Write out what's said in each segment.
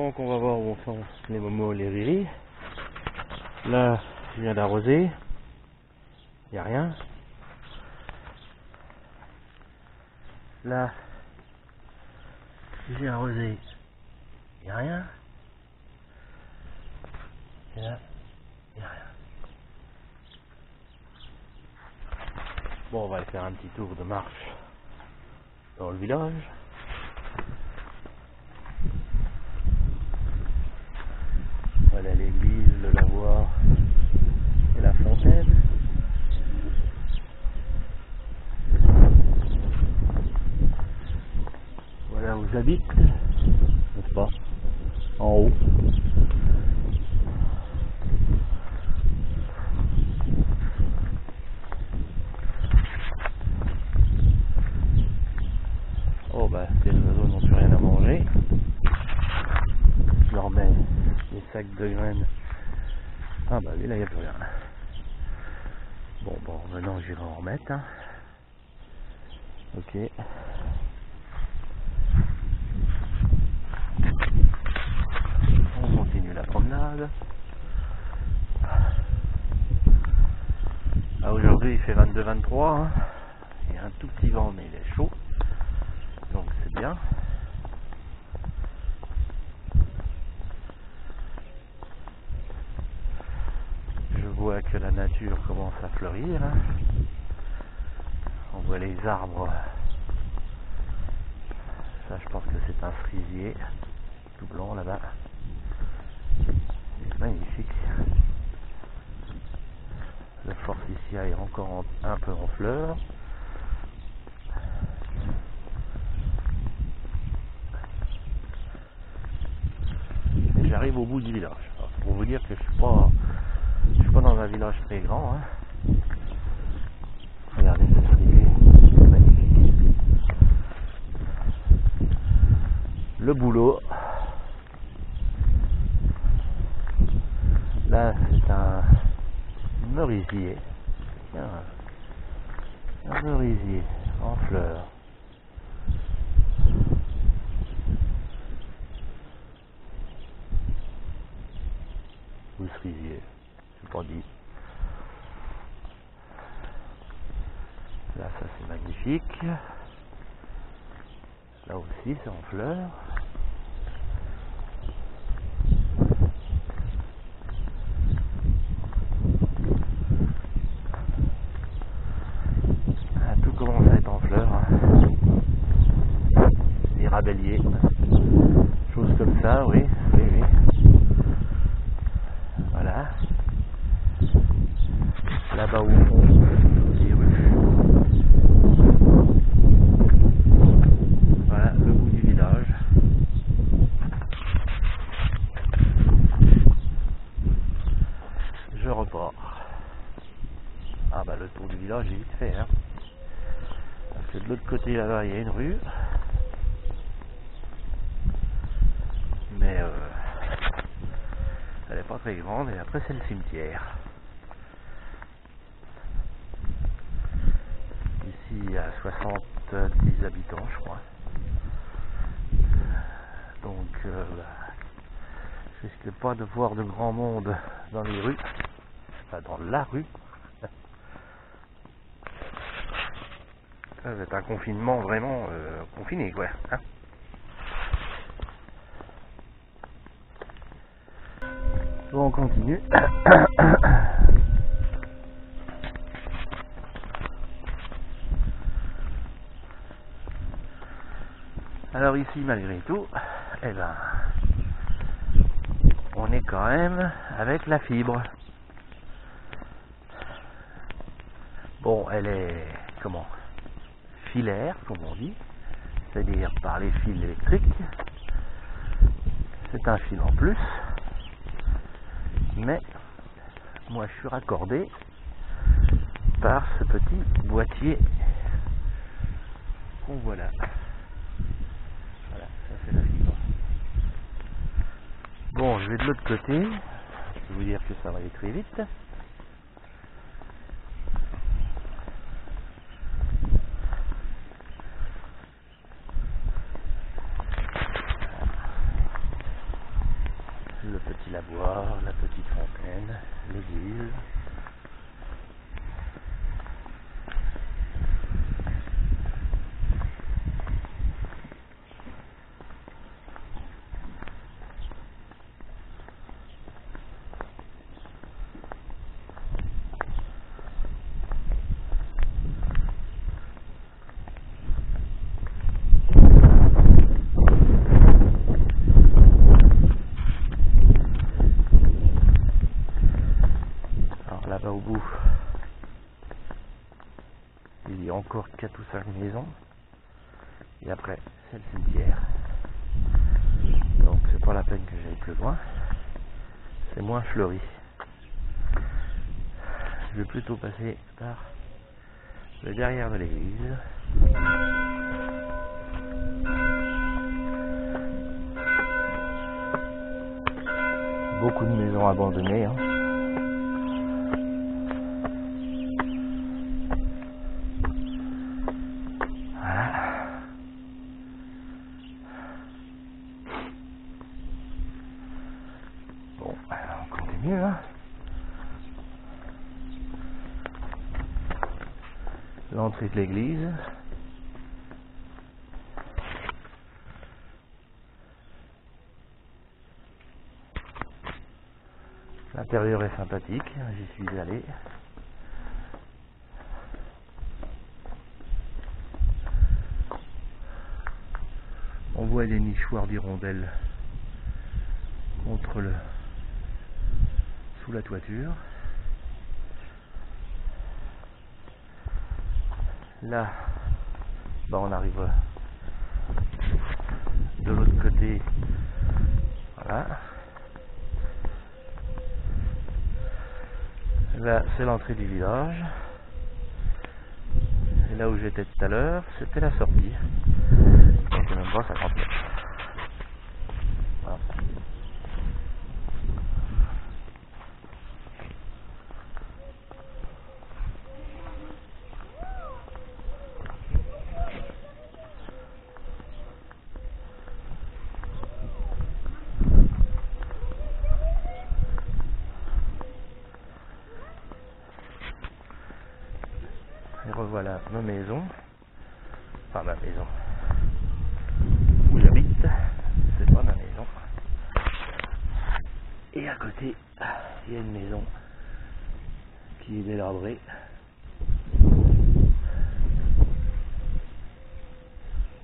Donc on va voir où sont les momos, les riris. Là, je viens d'arroser. Il n'y a rien. Là, j'ai arrosé. Il n'y a rien. Et là, il n'y a rien. Bon, on va aller faire un petit tour de marche dans le village. Voilà l'église, le lavoir et la fontaine. Voilà où j'habite, n'est-ce pas, en haut. Oh bah, les oiseaux n'ont plus rien à manger. Je leur mets des sacs de graines. Ah bah oui, là il n'y a plus rien. Bon, maintenant je vais en remettre. Hein. Ok. On continue la promenade. Ah, aujourd'hui il fait 22-23. Hein. Il y a un tout petit vent mais il est chaud. Donc c'est bien. Je vois que la nature commence à fleurir. Hein. On voit les arbres. Ça je pense que c'est un cerisier. Tout blanc là-bas. C'est magnifique. Le forsythia est encore un peu en fleurs. Et j'arrive au bout du village. Alors, pour vous dire que je suis pas dans un village très grand. Hein. Regardez ce cerisier, c'est magnifique. Le boulot. Là c'est un merisier. Un merisier en fleurs. Ou cerisier, c'est pas dit. Là ça c'est magnifique. Là aussi c'est en fleurs. Tout commence à être en fleurs. Hein. Les rabelliers. Choses comme ça, oui. Voilà. Là-bas au fond, les rues. Voilà le bout du village. Je repars. Ah bah le tour du village est vite fait. Hein. Parce que de l'autre côté là-bas il y a une rue. Mais elle n'est pas très grande et après c'est le cimetière. Ici il y a 70 habitants je crois. Donc je risque pas de voir de grand monde dans les rues. Enfin dans la rue. Ça va être un confinement vraiment confiné quoi. Hein. Bon on continue. Alors ici malgré tout, eh ben, on est quand même avec la fibre. Bon, elle est comment, filaire comme on dit, c'est-à-dire par les fils électriques. C'est un fil en plus, mais moi je suis raccordé par ce petit boîtier qu'on voit là. Voilà, ça c'est la fibre. Bon, je vais de l'autre côté. Je peux vous dire que ça va aller très vite. la petite fontaine, l'église. Là-bas au bout, il y a encore 4 ou 5 maisons et après c'est le cimetière, donc c'est pas la peine que j'aille plus loin, c'est moins fleuri. Je vais plutôt passer par le derrière de l'église. Beaucoup de maisons abandonnées, hein. Bon, on continue, hein. L'entrée de l'église. L'intérieur est sympathique, j'y suis allé. On voit des nichoirs d'hirondelles sous la toiture. Là, on arrive de l'autre côté. Voilà. Là, c'est l'entrée du village. Et là où j'étais tout à l'heure, c'était la sortie. Donc, c'est même pas 50 mètres. Voilà. Et revoilà ma maison, enfin ma maison où j'habite, c'est pas ma maison. Et à côté, il y a une maison qui est délabrée.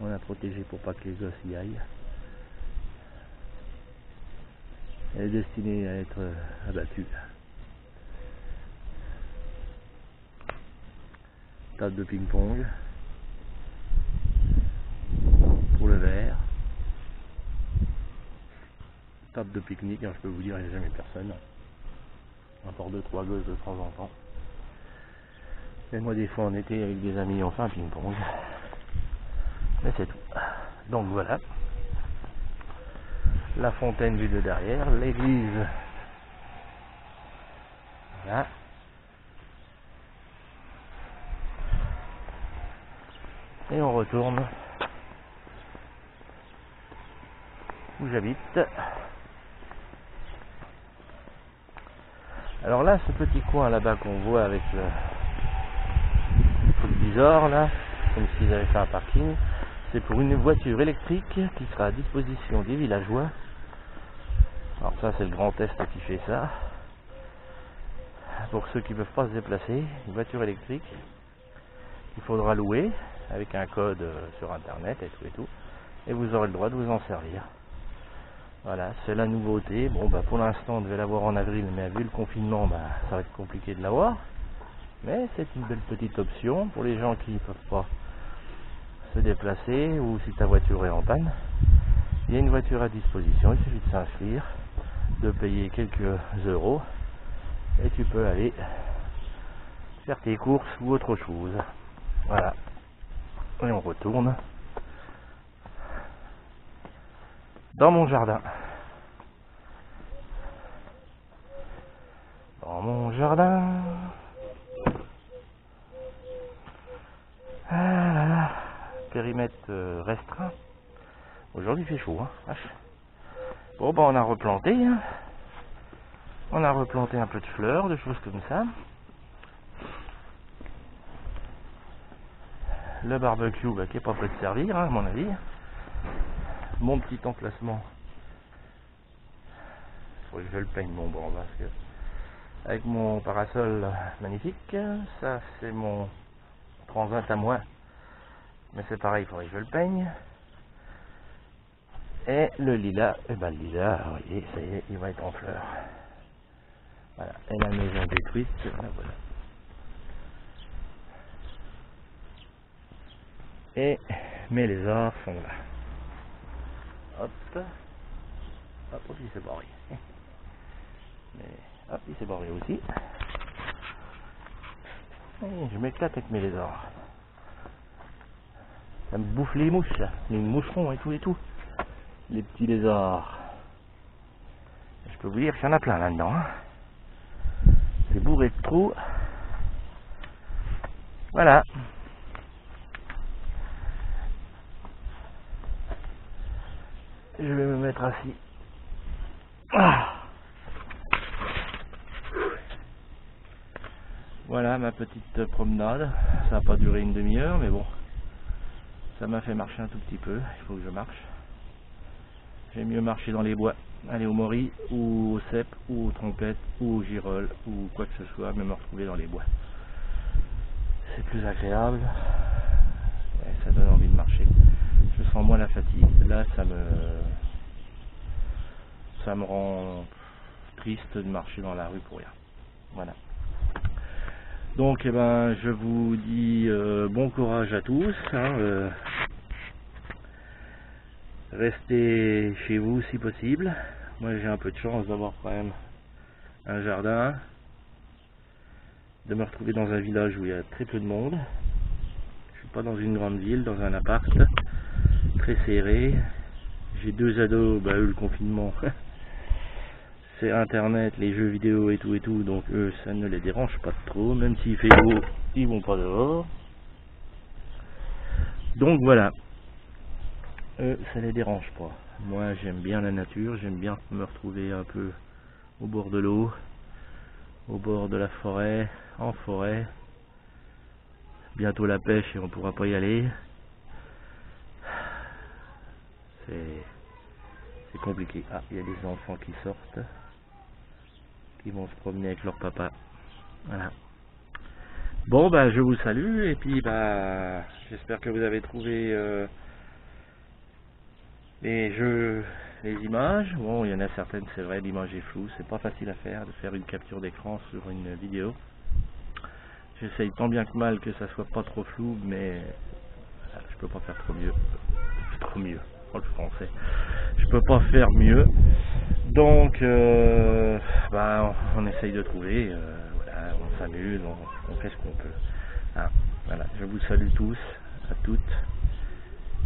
On a protégé pour pas que les gosses y aillent. Elle est destinée à être abattue. Table de ping-pong pour le verre. Table de pique-nique, hein, je peux vous dire, il n'y a jamais personne. À part 2-3 gosses de temps en temps. Et moi des fois en été avec des amis on fait un ping-pong. Mais c'est tout. Donc voilà. La fontaine vue de derrière, l'église. Voilà. Et on retourne où j'habite. Alors là, ce petit coin là-bas qu'on voit avec le truc bizarre là, comme s'ils avaient fait un parking, c'est pour une voiture électrique qui sera à disposition des villageois. Alors ça, c'est le Grand Est qui fait ça. Pour ceux qui ne peuvent pas se déplacer, une voiture électrique qu'il faudra louer avec un code sur internet et tout, et vous aurez le droit de vous en servir. Voilà, c'est la nouveauté. Bon, pour l'instant on devait l'avoir en avril, mais vu le confinement, ça va être compliqué de l'avoir. Mais c'est une belle petite option pour les gens qui ne peuvent pas se déplacer, ou si ta voiture est en panne. Il y a une voiture à disposition, il suffit de s'inscrire, de payer quelques euros, et tu peux aller faire tes courses ou autre chose. Voilà. Et on retourne dans mon jardin. Dans mon jardin. Ah là là. Périmètre restreint. Aujourd'hui il fait chaud, hein. Vache. Bon, on a replanté, hein. On a replanté un peu de fleurs, de choses comme ça. Le barbecue qui est pas prêt de servir, hein, à mon avis. Mon petit emplacement. Faut que je le peigne mon banc parce que avec mon parasol magnifique, ça c'est mon transat à moi. Mais c'est pareil, il faudrait que je le peigne. Et le lilas, et ben le lilas, vous voyez, ça y est, il va être en fleurs. Voilà, et la maison détruite, ben voilà. Et mes lézards sont là. Hop, hop, il s'est barré. Mais hop, il s'est barré aussi. Et je m'éclate avec mes lézards. Ça me bouffe les mouches là, les moucherons et tout. Les petits lézards. Je peux vous dire qu'il y en a plein là-dedans. Hein. C'est bourré de trous. Voilà. Je vais me mettre assis. Ah. Voilà ma petite promenade. Ça n'a pas duré une demi-heure, mais bon. Ça m'a fait marcher un tout petit peu. Il faut que je marche. J'aime mieux marcher dans les bois. Aller au mori, ou au cep, ou aux trompettes, ou au girolles, ou quoi que ce soit, mais me retrouver dans les bois. C'est plus agréable. Ouais, ça donne envie de marcher. Je sens moins la fatigue. Là, ça me rend triste de marcher dans la rue pour rien. Voilà. Donc, eh ben, je vous dis bon courage à tous. Hein, restez chez vous si possible. Moi, j'ai un peu de chance d'avoir quand même un jardin, de me retrouver dans un village où il y a très peu de monde. Je suis pas dans une grande ville, dans un appart très serré. J'ai 2 ados, bah eux le confinement c'est internet, les jeux vidéo et tout, donc eux ça ne les dérange pas trop, même s'il fait beau, ils vont pas dehors. Donc voilà, eux ça les dérange pas. Moi j'aime bien la nature, j'aime bien me retrouver un peu au bord de l'eau, au bord de la forêt, en forêt. Bientôt la pêche et on pourra pas y aller. C'est compliqué. Ah, il y a des enfants qui sortent, qui vont se promener avec leur papa. Voilà. Bon, bah, je vous salue et puis, bah, j'espère que vous avez trouvé les images. Bon, il y en a certaines, c'est vrai, l'image est floue. C'est pas facile à faire, de faire une capture d'écran sur une vidéo. J'essaye tant bien que mal que ça soit pas trop flou, mais je peux pas faire trop mieux. Trop mieux, oh, le français. Je peux pas faire mieux. Donc, bah, on essaye de trouver. Voilà, on s'amuse, on fait ce qu'on peut. Hein, voilà, je vous salue tous, à toutes.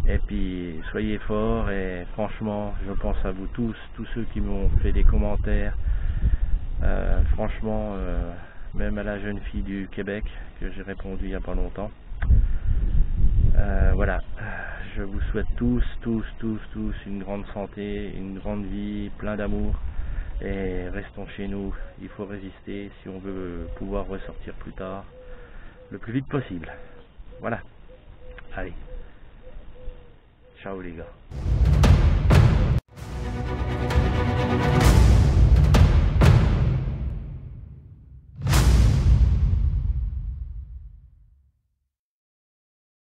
Et puis, soyez forts et franchement, je pense à vous tous ceux qui m'ont fait des commentaires. Franchement, même à la jeune fille du Québec que j'ai répondu il n'y a pas longtemps. Voilà, je vous souhaite tous une grande santé, une grande vie, plein d'amour et restons chez nous. Il faut résister si on veut pouvoir ressortir plus tard, le plus vite possible. Voilà, allez, ciao les gars.